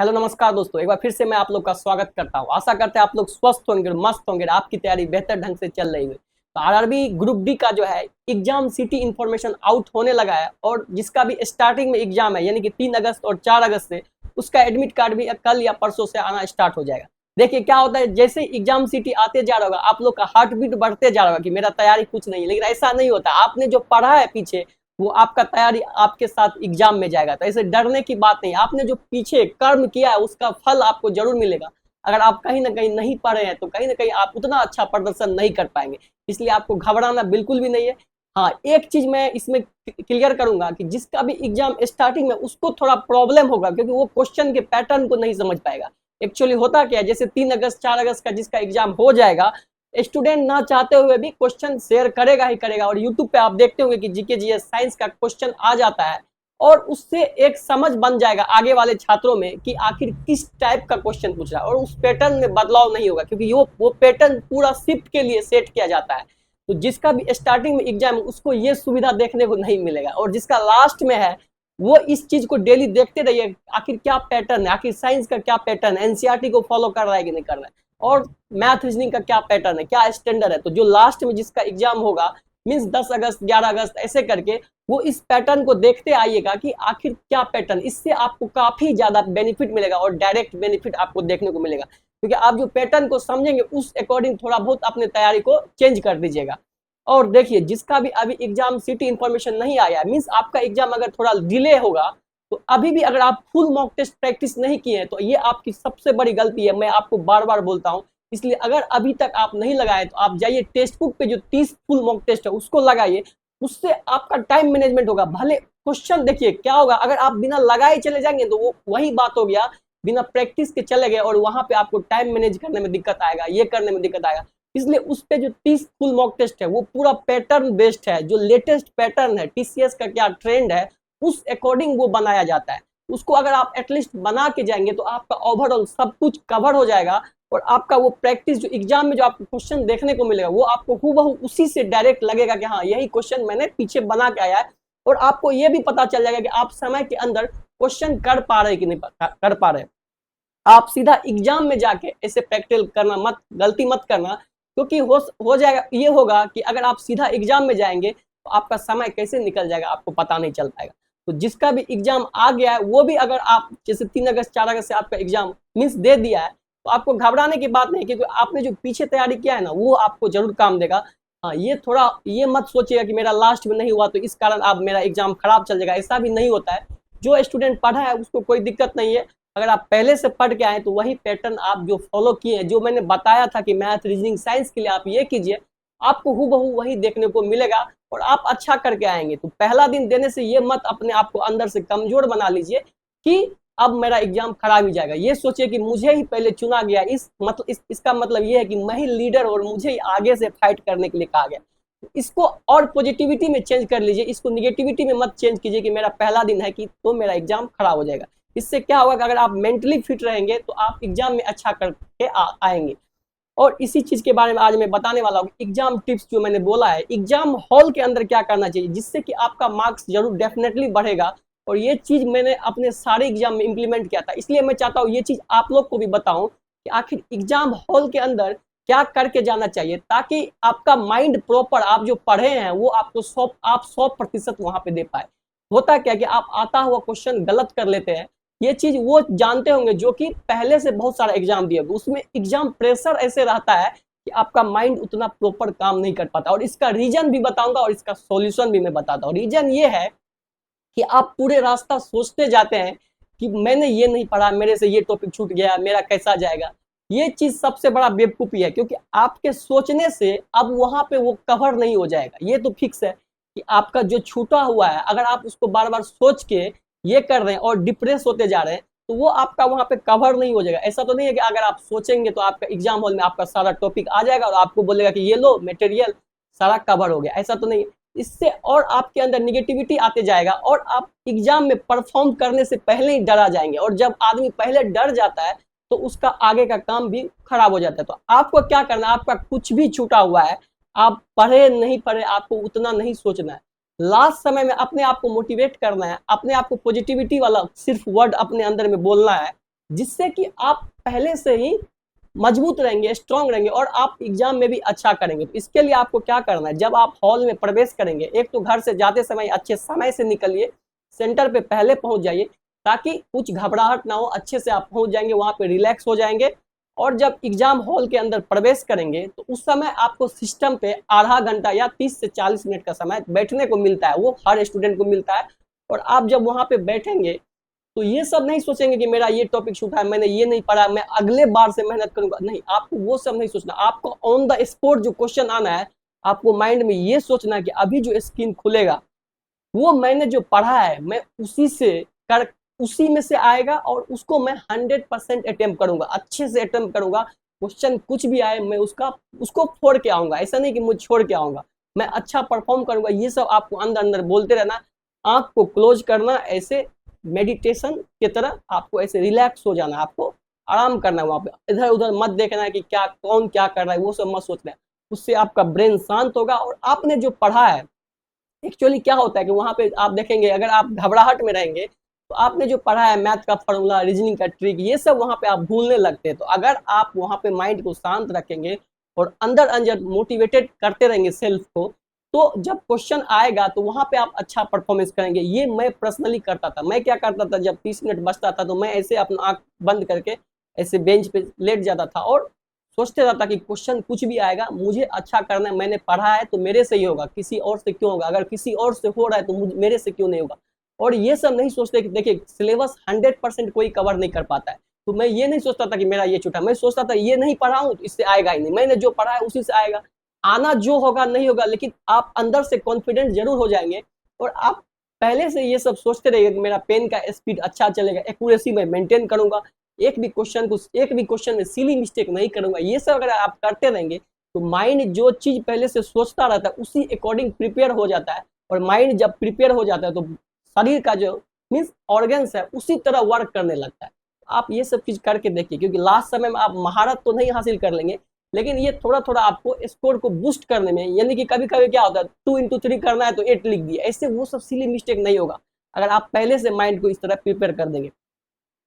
Hello नमस्कार दोस्तों, एक बार फिर से मैं आप लोग का स्वागत करता हूं। आशा करते हैं आप लोग स्वस्थ होंगे, मस्त होंगे, आपकी तैयारी बेहतर ढंग से चल रही है। तो आरआरबी ग्रुप डी का जो है एग्जाम सिटी इन्फॉर्मेशन आउट होने लगा है और जिसका भी स्टार्टिंग में एग्जाम है यानी कि 3 अगस्त और 4 अगस्त से उसका एडमिट कार्ड भी कल या परसों से आना स्टार्ट हो जाएगा। देखिए क्या होता है, जैसे एग्जाम सिटी आते जा रहा होगा आप लोग का हार्ट बीट बढ़ते जा रहा होगा कि मेरा तैयारी कुछ नहीं, लेकिन ऐसा नहीं होता। आपने जो पढ़ा है पीछे वो आपका तैयारी आपके साथ एग्जाम में जाएगा। तो ऐसे डरने की बात नहीं, आपने जो पीछे कर्म किया है उसका फल आपको जरूर मिलेगा। अगर आप कहीं ना कहीं नहीं पढ़े हैं तो कहीं ना कहीं आप उतना अच्छा प्रदर्शन नहीं कर पाएंगे, इसलिए आपको घबराना बिल्कुल भी नहीं है। हाँ, एक चीज मैं इसमें क्लियर करूंगा कि जिसका भी एग्जाम स्टार्टिंग में उसको थोड़ा प्रॉब्लम होगा क्योंकि वो क्वेश्चन के पैटर्न को नहीं समझ पाएगा। एक्चुअली होता क्या है, जैसे 3 अगस्त 4 अगस्त का जिसका एग्जाम हो जाएगा, स्टूडेंट ना चाहते हुए भी क्वेश्चन शेयर करेगा ही करेगा। और यूट्यूब पे आप देखते होंगे कि जीके जीएस साइंस का क्वेश्चन आ जाता है और उससे एक समझ बन जाएगा आगे वाले छात्रों में कि आखिर किस टाइप का क्वेश्चन पूछ रहा है, और उस पैटर्न में बदलाव नहीं होगा क्योंकि वो पैटर्न पूरा शिफ्ट के लिए सेट किया जाता है। तो जिसका भी स्टार्टिंग में एग्जाम है उसको ये सुविधा देखने को नहीं मिलेगा, और जिसका लास्ट में है वो इस चीज को डेली देखते रहिए आखिर क्या पैटर्न है, आखिर साइंस का क्या पैटर्न है, एनसीईआरटी को फॉलो कर रहा है कि नहीं कर रहा है, और मैथ रीजनिंग का क्या पैटर्न है, क्या स्टैंडर्ड है। तो जो लास्ट में जिसका एग्जाम होगा मीन्स 10 अगस्त 11 अगस्त ऐसे करके वो इस पैटर्न को देखते आइएगा कि आखिर क्या पैटर्न, इससे आपको काफी ज्यादा बेनिफिट मिलेगा और डायरेक्ट बेनिफिट आपको देखने को मिलेगा क्योंकि आप जो पैटर्न को समझेंगे उस अकॉर्डिंग थोड़ा बहुत अपने तैयारी को चेंज कर दीजिएगा। और देखिए जिसका भी अभी एग्जाम सिटी इन्फॉर्मेशन नहीं आया मीन्स आपका एग्जाम अगर थोड़ा डिले होगा, तो अभी भी अगर आप फुल मॉक टेस्ट प्रैक्टिस नहीं किए हैं तो ये आपकी सबसे बड़ी गलती है, मैं आपको बार बार बोलता हूँ। इसलिए अगर अभी तक आप नहीं लगाए तो आप जाइए टेक्स्ट बुक पे जो 30 फुल मॉक टेस्ट है उसको लगाइए, उससे आपका टाइम मैनेजमेंट होगा। भले क्वेश्चन देखिए क्या होगा, अगर आप बिना लगाए चले जाएंगे तो वो वही बात हो गया, बिना प्रैक्टिस के चले गए और वहां पे आपको टाइम मैनेज करने में दिक्कत आएगा, ये करने में दिक्कत आएगा। इसलिए उस पे जो 30 फुल मॉक टेस्ट है वो पूरा पैटर्न बेस्ड है, जो लेटेस्ट पैटर्न है टीसीएस का क्या ट्रेंड है उस अकॉर्डिंग वो बनाया जाता है। उसको अगर आप एटलीस्ट बना के जाएंगे तो आपका ओवरऑल सब कुछ कवर हो जाएगा और आपका वो प्रैक्टिस जो एग्जाम में जो आपको क्वेश्चन देखने को मिलेगा वो आपको हूबहू उसी से डायरेक्ट लगेगा कि हाँ यही क्वेश्चन मैंने पीछे बना के आया है। और आपको ये भी पता चल जाएगा कि आप समय के अंदर क्वेश्चन कर पा रहे कि नहीं कर पा रहे। आप सीधा एग्जाम में जाके ऐसे प्रैक्टिस करना मत, गलती मत करना, क्योंकि हो जाएगा ये होगा कि अगर आप सीधा एग्जाम में जाएंगे तो आपका समय कैसे निकल जाएगा आपको पता नहीं चल पाएगा। तो जिसका भी एग्जाम आ गया है वो भी अगर आप जैसे 3 अगस्त 4 अगस्त से आपका एग्जाम मिस दे दिया है तो आपको घबराने की बात नहीं, क्योंकि आपने जो पीछे तैयारी किया है ना वो आपको जरूर काम देगा। हाँ, ये थोड़ा ये मत सोचिएगा कि मेरा लास्ट में नहीं हुआ तो इस कारण अब मेरा एग्जाम खराब चल जाएगा, ऐसा भी नहीं होता है। जो स्टूडेंट पढ़ा है उसको कोई दिक्कत नहीं है। अगर आप पहले से पढ़ के आए तो वही पैटर्न आप जो फॉलो किए हैं, जो मैंने बताया था कि मैथ रीजनिंग साइंस के लिए आप ये कीजिए, आपको हूबहू वही देखने को मिलेगा और आप अच्छा करके आएंगे। तो पहला दिन देने से ये मत अपने आप को अंदर से कमजोर बना लीजिए कि अब मेरा एग्जाम खराब ही जाएगा। ये सोचिए कि मुझे ही पहले चुना गया, इसका मतलब ये है कि मैं ही लीडर और मुझे ही आगे से फाइट करने के लिए कहा गया। इसको और पॉजिटिविटी में चेंज कर लीजिए, इसको निगेटिविटी में मत चेंज कीजिए कि मेरा पहला दिन है कि तो मेरा एग्जाम खराब हो जाएगा। इससे क्या होगा कि अगर आप मेंटली फिट रहेंगे तो आप एग्जाम में अच्छा करके आएंगे। और इसी चीज के बारे में आज मैं बताने वाला हूँ, एग्जाम टिप्स जो मैंने बोला है एग्जाम हॉल के अंदर क्या करना चाहिए जिससे कि आपका मार्क्स जरूर डेफिनेटली बढ़ेगा। और ये चीज मैंने अपने सारे एग्जाम में इंप्लीमेंट किया था, इसलिए मैं चाहता हूँ ये चीज आप लोग को भी बताऊं कि आखिर एग्जाम हॉल के अंदर क्या करके जाना चाहिए ताकि आपका माइंड प्रॉपर, आप जो पढ़े हैं वो आपको 100% वहां पे दे पाए। होता क्या कि आप आता हुआ क्वेश्चन गलत कर लेते हैं, ये चीज वो जानते होंगे जो कि पहले से बहुत सारा एग्जाम दिए, उसमें एग्जाम प्रेशर ऐसे रहता है कि आपका माइंड उतना प्रॉपर काम नहीं कर पाता। और इसका रीजन भी बताऊंगा और इसका सॉल्यूशन भी मैं बताता हूँ। रीजन ये है कि आप पूरे रास्ता सोचते जाते हैं कि मैंने ये नहीं पढ़ा, मेरे से ये टॉपिक छूट गया, मेरा कैसा जाएगा। ये चीज सबसे बड़ा बेवकूफी है क्योंकि आपके सोचने से अब वहां पे वो कवर नहीं हो जाएगा। ये तो फिक्स है कि आपका जो छूटा हुआ है अगर आप उसको बार बार सोच के ये कर रहे हैं और डिप्रेस होते जा रहे हैं तो वो आपका वहां पे कवर नहीं हो जाएगा। ऐसा तो नहीं है कि अगर आप सोचेंगे तो आपका एग्जाम हॉल में आपका सारा टॉपिक आ जाएगा और आपको बोलेगा कि ये लो मटेरियल सारा कवर हो गया, ऐसा तो नहीं है। इससे और आपके अंदर निगेटिविटी आते जाएगा और आप एग्जाम में परफॉर्म करने से पहले ही डरा जाएंगे, और जब आदमी पहले डर जाता है तो उसका आगे का काम भी खराब हो जाता है। तो आपको क्या करना है, आपका कुछ भी छूटा हुआ है, आप पढ़े नहीं पढ़े आपको उतना नहीं सोचना है। लास्ट समय में अपने आप को मोटिवेट करना है, अपने आप को पॉजिटिविटी वाला सिर्फ वर्ड अपने अंदर में बोलना है जिससे कि आप पहले से ही मजबूत रहेंगे, स्ट्रांग रहेंगे और आप एग्जाम में भी अच्छा करेंगे। तो इसके लिए आपको क्या करना है, जब आप हॉल में प्रवेश करेंगे, एक तो घर से जाते समय अच्छे समय से निकलिए, सेंटर पे पहले पहुंच जाइए ताकि कुछ घबराहट ना हो, अच्छे से आप पहुंच जाएंगे, वहां पे रिलैक्स हो जाएंगे। और जब एग्जाम हॉल के अंदर प्रवेश करेंगे तो उस समय आपको सिस्टम पे आधा घंटा या 30 से 40 मिनट का समय बैठने को मिलता है, वो हर स्टूडेंट को मिलता है। और आप जब वहां पे बैठेंगे तो ये सब नहीं सोचेंगे कि मेरा ये टॉपिक छूटा है, मैंने ये नहीं पढ़ा, मैं अगले बार से मेहनत करूंगा, नहीं, आपको वो सब नहीं सोचना। आपको ऑन द स्पॉट जो क्वेश्चन आना है, आपको माइंड में ये सोचना है कि अभी जो स्क्रीन खुलेगा वो मैंने जो पढ़ा है मैं उसी से कर, उसी में से आएगा और उसको मैं 100% अटेम्प्ट करूंगा, अच्छे से अटेम्प्ट करूंगा। क्वेश्चन कुछ भी आए मैं उसको फोड़ के आऊंगा, ऐसा नहीं कि मुझे छोड़ के आऊंगा, मैं अच्छा परफॉर्म करूंगा। ये सब आपको अंदर अंदर बोलते रहना, आंख को क्लोज करना, ऐसे मेडिटेशन की तरह आपको ऐसे रिलैक्स हो जाना, आपको आराम करना है। वहां पे इधर उधर मत देखना है कि क्या कौन क्या कर रहा है, वो सब मत सोचना है। उससे आपका ब्रेन शांत होगा और आपने जो पढ़ा है, एक्चुअली क्या होता है कि वहां पे आप देखेंगे अगर आप घबराहट में रहेंगे तो आपने जो पढ़ा है मैथ का फॉर्मूला, रीजनिंग का ट्रिक, ये सब वहां पे आप भूलने लगते हैं। तो अगर आप वहां पे माइंड को शांत रखेंगे और अंदर अंदर मोटिवेटेड करते रहेंगे सेल्फ को, तो जब क्वेश्चन आएगा तो वहां पे आप अच्छा परफॉर्मेंस करेंगे। ये मैं पर्सनली करता था। मैं क्या करता था, जब 30 मिनट बचता था तो मैं ऐसे अपना आंख बंद करके ऐसे बेंच पे लेट जाता था और सोचते रहता कि क्वेश्चन कुछ भी आएगा मुझे अच्छा करना है, मैंने पढ़ा है तो मेरे से ही होगा, किसी और से क्यों होगा, अगर किसी और से हो रहा है तो मेरे से क्यों नहीं होगा। और ये सब नहीं सोचते कि देखिए सिलेबस 100% कोई कवर नहीं कर पाता है। तो मैं ये नहीं सोचता था कि मेरा ये छूटा, मैं सोचता था ये नहीं पढ़ा हूं तो इससे आएगा ही नहीं, मैंने जो पढ़ा है उसी से आएगा, आना जो होगा नहीं होगा, लेकिन आप अंदर से कॉन्फिडेंट जरूर हो जाएंगे। और आप पहले से ये सब सोचते रहिए कि मेरा पेन का स्पीड अच्छा चलेगा, एक्यूरेसी में मेंटेन करूंगा, एक भी क्वेश्चन में सिली मिस्टेक नहीं करूंगा। ये सब अगर आप करते रहेंगे तो माइंड जो चीज पहले से सोचता रहता है उसी अकॉर्डिंग प्रिपेयर हो जाता है। और माइंड जब प्रिपेयर हो जाता है तो शरीर का जो मीन्स ऑर्गन्स है उसी तरह वर्क करने लगता है। आप ये सब चीज करके देखिए, क्योंकि लास्ट समय में आप महारत तो नहीं हासिल कर लेंगे, लेकिन ये थोड़ा थोड़ा आपको स्कोर को बूस्ट करने में, यानी कि कभी कभी क्या होता है 2 into 3 करना है तो 8 लिख दिया, ऐसे वो सब सिली मिस्टेक नहीं होगा अगर आप पहले से माइंड को इस तरह प्रिपेयर कर देंगे।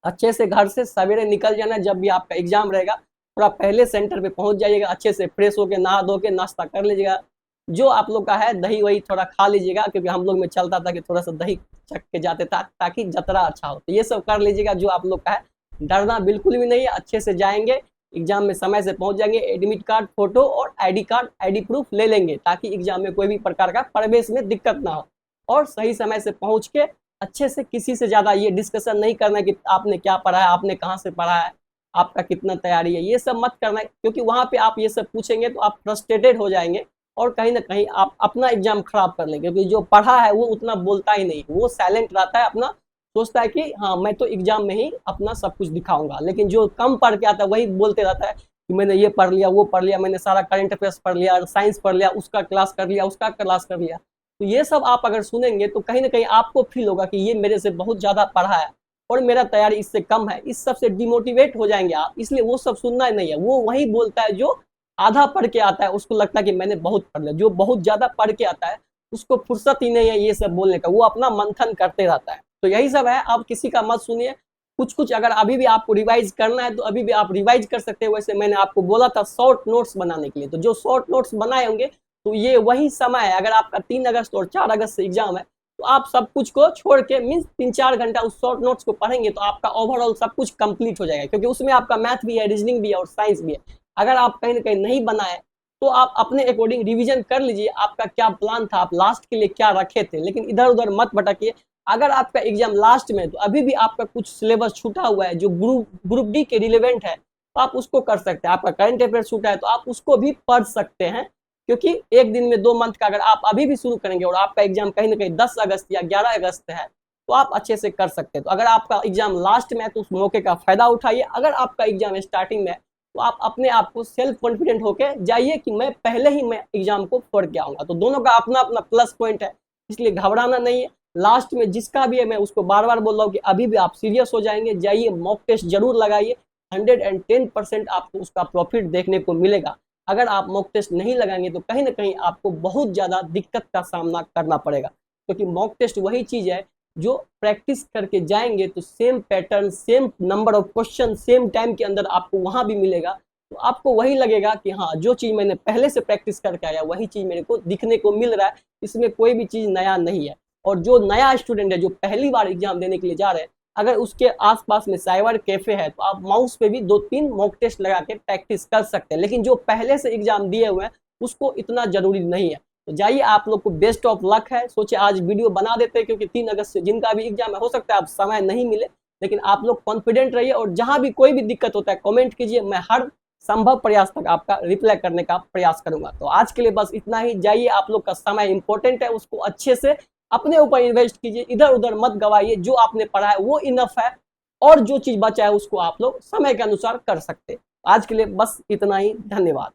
अच्छे से घर से सवेरे निकल जाना, जब भी आपका एग्जाम रहेगा थोड़ा पहले सेंटर पे पहुंच जाइएगा, अच्छे से फ्रेश होके नहा धो के नाश्ता कर लीजिएगा, जो आप लोग का है दही वही थोड़ा खा लीजिएगा, क्योंकि हम लोग में चलता था कि थोड़ा सा दही चख के जाते था ताकि जतरा अच्छा हो। तो ये सब कर लीजिएगा जो आप लोग का है, डरना बिल्कुल भी नहीं है, अच्छे से जाएंगे एग्जाम में, समय से पहुंच जाएंगे, एडमिट कार्ड, फोटो और आईडी प्रूफ ले लेंगे ताकि एग्जाम में कोई भी प्रकार का प्रवेश में दिक्कत ना हो। और सही समय से पहुंच के अच्छे से, किसी से ज्यादा ये डिस्कशन नहीं करना कि आपने क्या पढ़ा है, आपने कहाँ से पढ़ा है, आपका कितना तैयारी है, ये सब मत करना है, क्योंकि वहां पे आप ये सब पूछेंगे तो आप फ्रस्ट्रेटेड हो जाएंगे और कहीं ना कहीं आप अपना एग्जाम खराब कर लेंगे। क्योंकि जो पढ़ा है वो उतना बोलता ही नहीं, वो साइलेंट रहता है, अपना सोचता है कि हाँ मैं तो एग्जाम में ही अपना सब कुछ दिखाऊंगा, लेकिन जो कम पढ़ के आता है वही बोलते रहता है कि मैंने ये पढ़ लिया, वो पढ़ लिया, मैंने सारा करंट अफेयर्स पढ़ लिया, साइंस पढ़ लिया, उसका क्लास कर लिया, उसका क्लास कर लिया। तो ये सब आप अगर सुनेंगे तो कहीं ना कहीं आपको फील होगा कि ये मेरे से बहुत ज्यादा पढ़ा है और मेरा तैयारी इससे कम है, इस सब से डिमोटिवेट हो जाएंगे आप। इसलिए वो सब सुनना ही नहीं है, वो वही बोलता है जो आधा पढ़ के आता है, उसको लगता है कि मैंने बहुत पढ़ लिया। जो बहुत ज्यादा पढ़ के आता है उसको फुर्सत ही नहीं है ये सब बोलने का, वो अपना मंथन करते रहता है। तो यही सब है, आप किसी का मत सुनिए। कुछ कुछ अगर अभी भी आपको रिवाइज करना है तो अभी भी आप रिवाइज कर सकते हैं। वैसे मैंने आपको बोला था शॉर्ट नोट्स बनाने के लिए, तो जो शॉर्ट नोट्स बनाए होंगे तो ये वही समय है। अगर आपका 3 अगस्त और 4 अगस्त से एग्जाम है तो आप सब कुछ को छोड़ के मीन्स 3-4 घंटा उस शॉर्ट नोट्स को पढ़ेंगे तो आपका ओवरऑल सब कुछ कंप्लीट हो जाएगा, क्योंकि उसमें आपका मैथ भी है, रीजनिंग भी है और साइंस भी है। अगर आप कहीं ना कहीं नहीं बनाए तो आप अपने अकॉर्डिंग रिवीजन कर लीजिए, आपका क्या प्लान था, आप लास्ट के लिए क्या रखे थे, लेकिन इधर उधर मत भटकिए। अगर आपका एग्जाम लास्ट में तो अभी भी आपका कुछ सिलेबस छूटा हुआ है जो ग्रुप डी के रिलेवेंट है तो आप उसको कर सकते हैं। आपका करंट अफेयर छूटा है तो आप उसको भी पढ़ सकते हैं, क्योंकि एक दिन में 2 मंथ का अगर आप अभी भी शुरू करेंगे और आपका एग्जाम कहीं ना कहीं 10 अगस्त या 11 अगस्त है तो आप अच्छे से कर सकते हैं। तो अगर आपका एग्जाम लास्ट में है तो उस मौके का फायदा उठाइए, अगर आपका एग्जाम स्टार्टिंग में है तो आप अपने आप को सेल्फ कॉन्फिडेंट होकर जाइए कि मैं पहले ही मैं एग्जाम को फोड़ के आऊंगा। तो दोनों का अपना अपना प्लस पॉइंट है, इसलिए घबराना नहीं है। लास्ट में जिसका भी है मैं उसको बार बार बोल रहा हूँ कि अभी भी आप सीरियस हो जाएंगे, जाइए मॉक टेस्ट जरूर लगाइए, 110% आपको उसका प्रॉफिट देखने को मिलेगा। अगर आप मॉक टेस्ट नहीं लगाएंगे तो कहीं ना कहीं आपको बहुत ज्यादा दिक्कत का सामना करना पड़ेगा, क्योंकि मॉक टेस्ट वही चीज है जो प्रैक्टिस करके जाएंगे तो same pattern, same number of question, same time के अंदर आपको वहां भी मिलेगा। तो आपको वही लगेगा कि हाँ, जो चीज़ मैंने पहले से प्रैक्टिस करके आया वही चीज़ मेरे को दिखने को मिल रहा है, इसमें कोई भी चीज़ नया नहीं है। और जो नया स्टूडेंट है, जो पहली बार एग्जाम देने के लिए जा रहे हैं, अगर उसके आसपास में साइबर कैफे है तो आप माउस पे भी 2-3 मॉक टेस्ट लगा के प्रैक्टिस कर सकते हैं। लेकिन जो पहले से एग्जाम दिए हुए हैं उसको इतना जरूरी नहीं है। तो जाइए, आप लोग को बेस्ट ऑफ लक है। सोचे आज वीडियो बना देते हैं, क्योंकि 3 अगस्त से जिनका भी एग्जाम है, हो सकता है आप समय नहीं मिले, लेकिन आप लोग कॉन्फिडेंट रहिए और जहां भी कोई भी दिक्कत होता है कमेंट कीजिए, मैं हर संभव प्रयास तक आपका रिप्लाई करने का प्रयास करूंगा। तो आज के लिए बस इतना ही। जाइए, आप लोग का समय इंपॉर्टेंट है, उसको अच्छे से अपने ऊपर इन्वेस्ट कीजिए, इधर उधर मत गवाइए। जो आपने पढ़ा है वो इनफ है, और जो चीज बचा है उसको आप लोग समय के अनुसार कर सकते हैं। आज के लिए बस इतना ही, धन्यवाद।